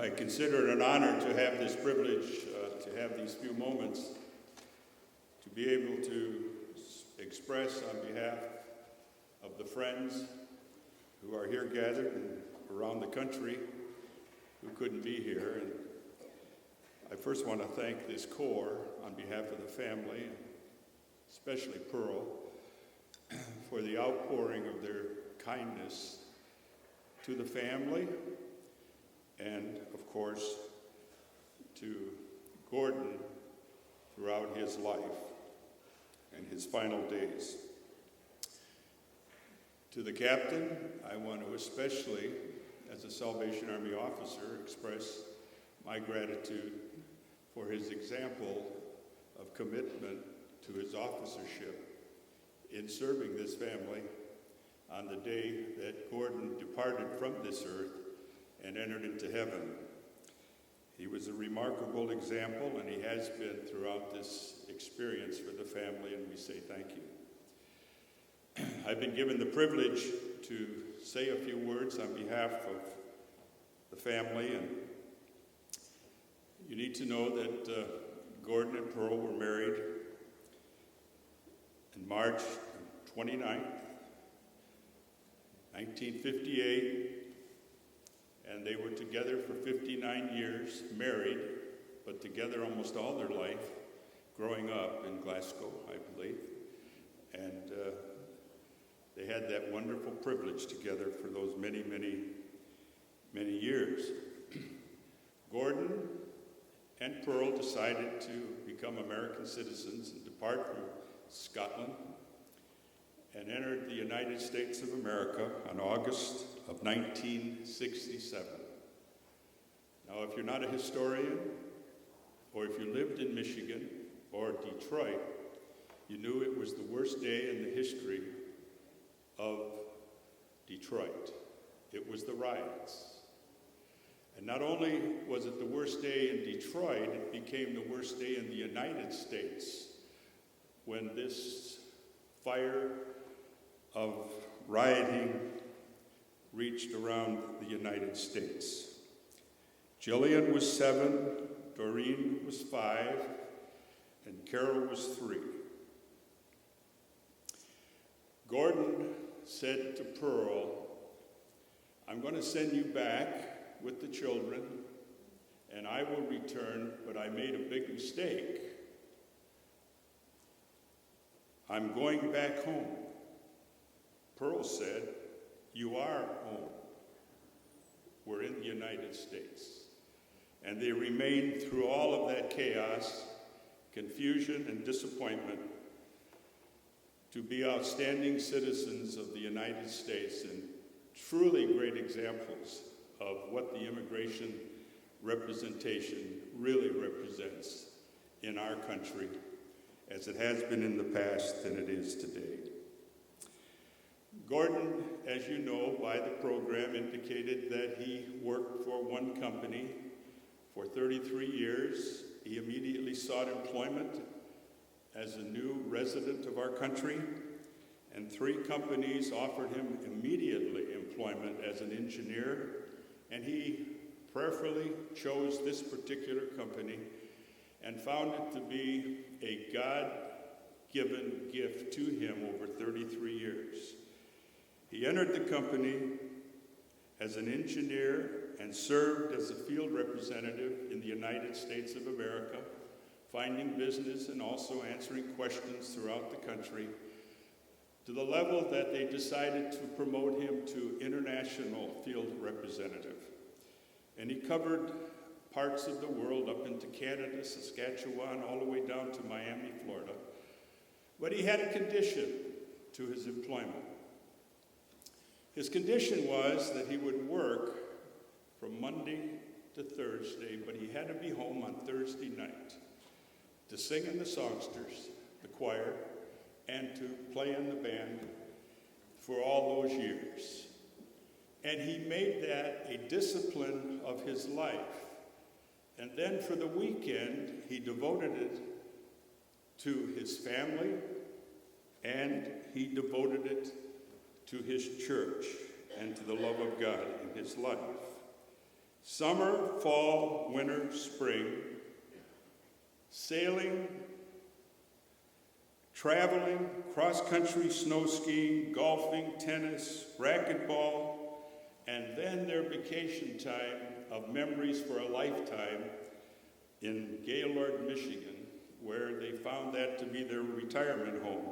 I consider it an honor to have this privilege, to have these few moments, to be able to express on behalf of the friends who are here gathered and around the country who couldn't be here. And I first want to thank this Corps on behalf of the family, especially Pearl, for the outpouring of their kindness to the family and, of course, to Gordon throughout his life and his final days. To the captain, I want to especially, as a Salvation Army officer, express my gratitude for his example of commitment to his officership in serving this family on the day that Gordon departed from this earth and entered into heaven. He was a remarkable example, and he has been throughout this experience for the family, and we say thank you. I've been given the privilege to say a few words on behalf of the family, and you need to know that Gordon and Pearl were married in March 29th, 1958, and they were together for 59 years, married, but together almost all their life, growing up in Glasgow, I believe. And they had that wonderful privilege together for those many, many, many years. Gordon and Pearl decided to become American citizens and depart from Scotland and entered the United States of America on August of 1967. Now, if you're not a historian, or if you lived in Michigan or Detroit, you knew it was the worst day in the history of Detroit. It was the riots. And not only was it the worst day in Detroit, it became the worst day in the United States when this fire of rioting reached around the United States. Jillian was 7, Doreen was 5, and Carol was 3. Gordon said to Pearl, "I'm going to send you back with the children, and I will return, but I made a big mistake. I'm going back home." Pearl said, "You are home. We're in the United States." And they remained through all of that chaos, confusion, and disappointment to be outstanding citizens of the United States and truly great examples of what the immigration representation really represents in our country, as it has been in the past and it is today. Gordon, as you know by the program, indicated that he worked for one company for 33 years. He immediately sought employment as a new resident of our country, and 3 companies offered him immediately employment as an engineer, and he prayerfully chose this particular company and found it to be a God-given gift to him over 33 years. He entered the company as an engineer and served as a field representative in the United States of America, finding business and also answering questions throughout the country, to the level that they decided to promote him to international field representative. And he covered parts of the world up into Canada, Saskatchewan, all the way down to Miami, Florida. But he had a condition to his employment. His condition was that he would work from Monday to Thursday, but he had to be home on Thursday night to sing in the songsters, the choir, and to play in the band for all those years. And he made that a discipline of his life. And then for the weekend, he devoted it to his family, and he devoted it to his church and to the love of God in his life. Summer, fall, winter, spring, sailing, traveling, cross-country snow skiing, golfing, tennis, racquetball, and then their vacation time of memories for a lifetime in Gaylord, Michigan, where they found that to be their retirement home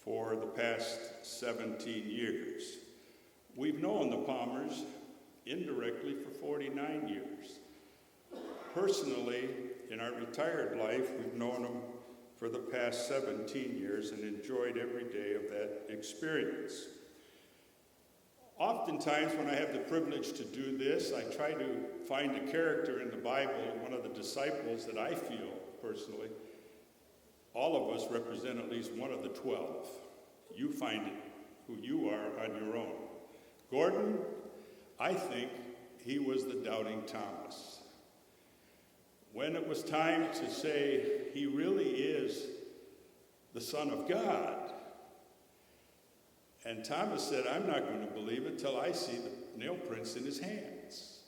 for the past 17 years. We've known the Palmers indirectly for 49 years. Personally, in our retired life, we've known them for the past 17 years and enjoyed every day of that experience. Oftentimes, when I have the privilege to do this, I try to find a character in the Bible, one of the disciples that I feel personally, all of us represent at least one of the 12. You find it who you are on your own. Gordon, I think he was the doubting Thomas. When it was time to say he really is the Son of God, and Thomas said, I'm not going to believe it till I see the nail prints in his hands.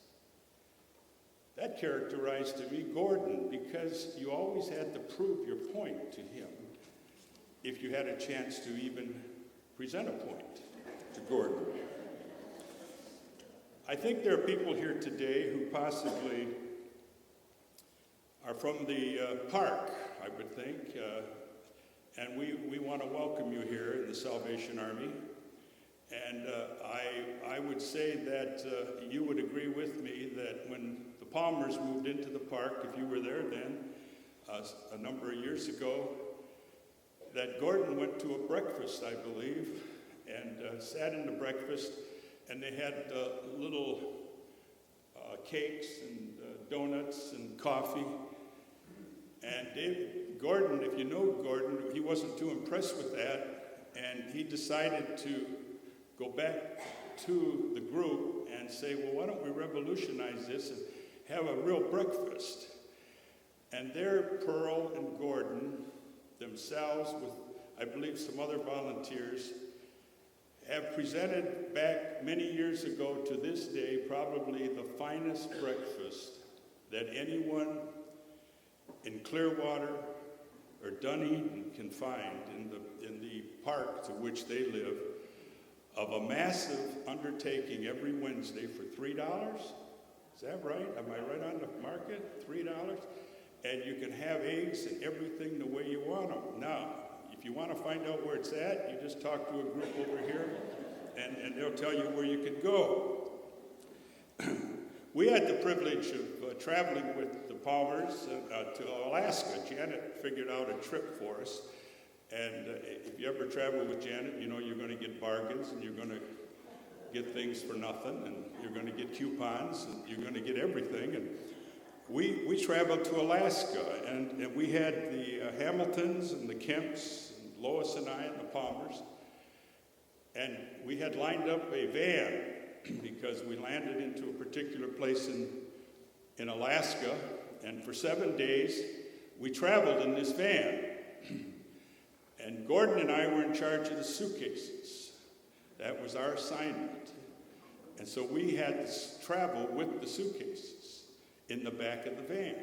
That characterized to me Gordon, because you always had to prove your point to him if you had a chance to even present a point to Gordon. I think there are people here today who possibly are from the park, I would think, and we want to welcome you here in the Salvation Army. And I would say that you would agree with me that when the Palmers moved into the park, if you were there then, a number of years ago, that Gordon went to a breakfast, I believe, and sat in the breakfast, and they had little cakes and donuts and coffee. And Gordon, if you know Gordon, he wasn't too impressed with that, and he decided to go back to the group and say, well, why don't we revolutionize this and have a real breakfast? And there, Pearl and Gordon themselves, with, I believe, some other volunteers, have presented back many years ago to this day probably the finest breakfast that anyone in Clearwater or Dunedin can find in the park to which they live, of a massive undertaking every Wednesday for $3. Is that right? Am I right on the market? $3? And you can have eggs and everything the way you want them. Now, if you want to find out where it's at, you just talk to a group over here, and they'll tell you where you can go. We had the privilege of traveling with the Palmers to Alaska. Janet figured out a trip for us. And if you ever travel with Janet, you know you're going to get bargains, and you're going to get things for nothing, and you're going to get coupons, and you're going to get everything. And we traveled to Alaska, and we had the Hamiltons and the Kemps, and Lois and I, and the Palmers. And we had lined up a van because we landed into a particular place in Alaska, and for 7 days we traveled in this van. And Gordon and I were in charge of the suitcases. That was our assignment. And so we had to travel with the suitcases in the back of the van.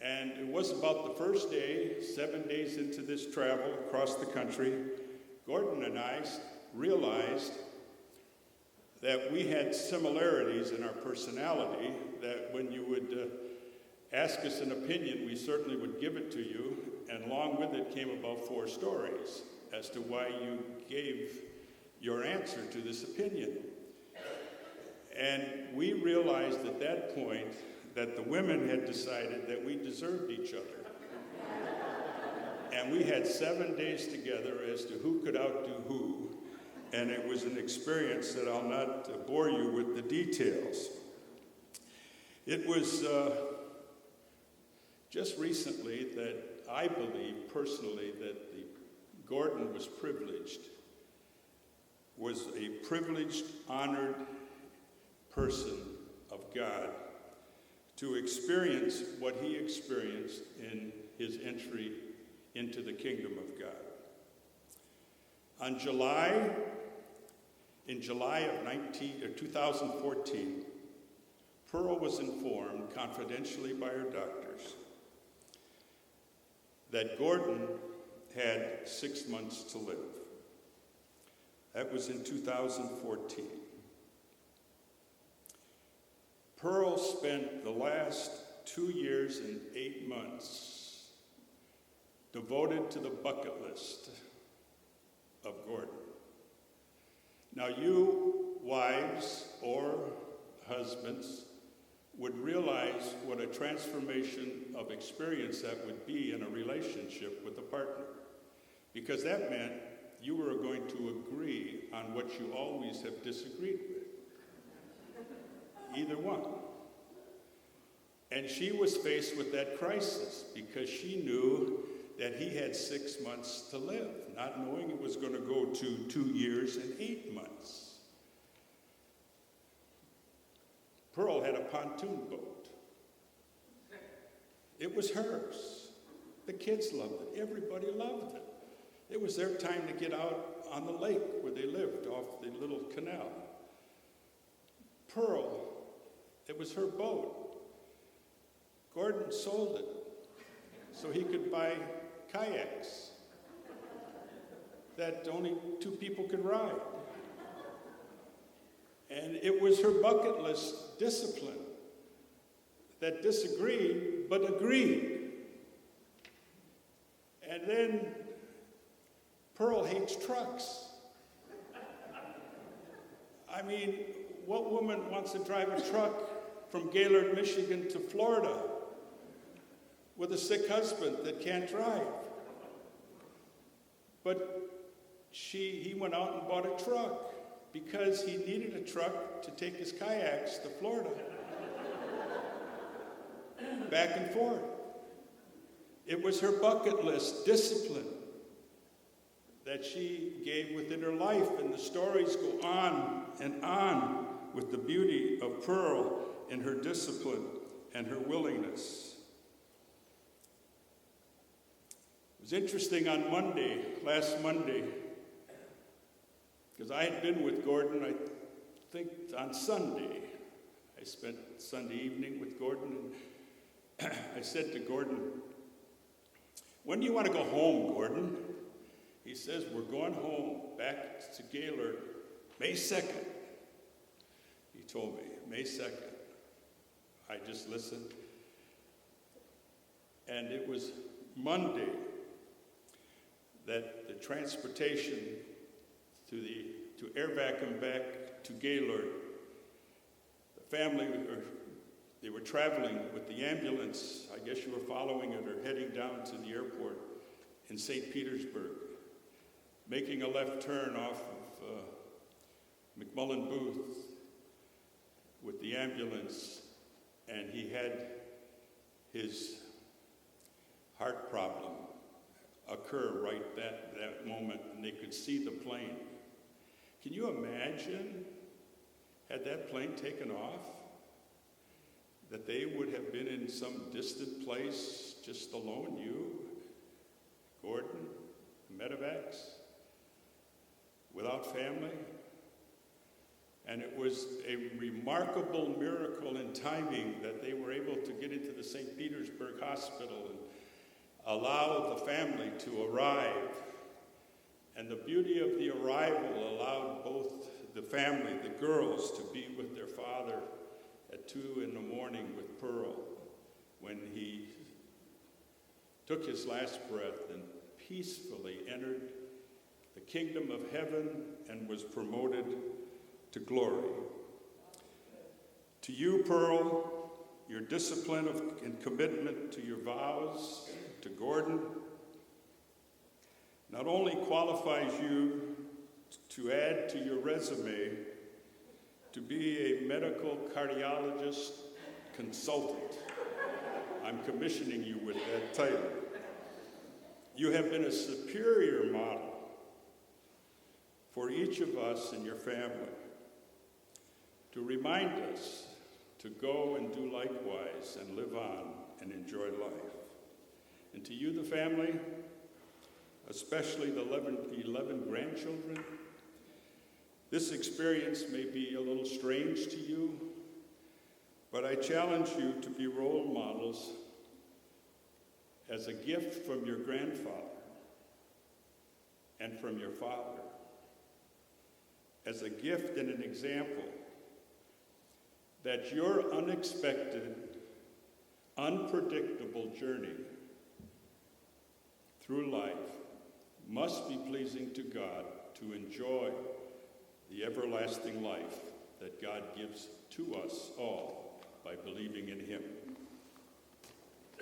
And it was about the first day, 7 days into this travel across the country, Gordon and I realized that we had similarities in our personality, that when you would ask us an opinion, we certainly would give it to you, and along with it came about 4 stories as to why you gave your answer to this opinion. And we realized at that point that the women had decided that we deserved each other. And we had 7 days together as to who could outdo who. And it was an experience that I'll not bore you with the details. It was just recently that I believe personally that Gordon was a privileged, honored person of God to experience what he experienced in his entry into the kingdom of God. In July of 2014, Pearl was informed confidentially by her doctors that Gordon had 6 months to live. That was in 2014. Pearl spent the last 2 years and 8 months devoted to the bucket list of Gordon. Now you, wives or husbands, would realize what a transformation of experience that would be in a relationship with a partner. Because that meant you were going to agree on what you always have disagreed with. Either one. And she was faced with that crisis because she knew that he had 6 months to live, not knowing it was going to go to 2 years and 8 months. Pearl had a pontoon boat. It was hers. The kids loved it. Everybody loved it. It was their time to get out on the lake where they lived off the little canal. Pearl, it was her boat. Gordon sold it so he could buy kayaks that only 2 people could ride. And it was her bucket list discipline that disagreed but agreed. And then Pearl hates trucks. I mean, what woman wants to drive a truck from Gaylord, Michigan to Florida with a sick husband that can't drive? But he went out and bought a truck because he needed a truck to take his kayaks to Florida. Back and forth. It was her bucket list discipline that she gave within her life, and the stories go on and on with the beauty of Pearl and her discipline and her willingness. It was interesting on last Monday, because I had been with Gordon, I think on Sunday. I spent Sunday evening with Gordon, and I said to Gordon, "When do you want to go home, Gordon?" He says, "We're going home back to Gaylord May 2nd. He told me, May 2nd. I just listened. And it was Monday that the transportation to airback him back to Gaylord, the family, they were traveling with the ambulance. I guess you were following it or heading down to the airport in St. Petersburg, making a left turn off of McMullen Booth with the ambulance, and he had his heart problem occur right that moment, and they could see the plane. Can you imagine, had that plane taken off, that they would have been in some distant place, just alone, you, Gordon, medevacs, without family? And it was a remarkable miracle in timing that they were able to get into the St. Petersburg hospital and allow the family to arrive. And the beauty of the arrival allowed both the family, the girls, to be with their father at 2 a.m. with Pearl when he took his last breath and peacefully entered the kingdom of heaven and was promoted to glory. To you, Pearl, your discipline and commitment to your vows to Gordon not only qualifies you to add to your resume to be a medical cardiologist consultant. I'm commissioning you with that title. You have been a superior model for each of us and your family to remind us to go and do likewise and live on and enjoy life. And to you, the family, especially the 11 grandchildren, this experience may be a little strange to you, But I challenge you to be role models as a gift from your grandfather and from your father, as a gift and an example that your unexpected, unpredictable journey through life must be pleasing to God to enjoy the everlasting life that God gives to us all by believing in him.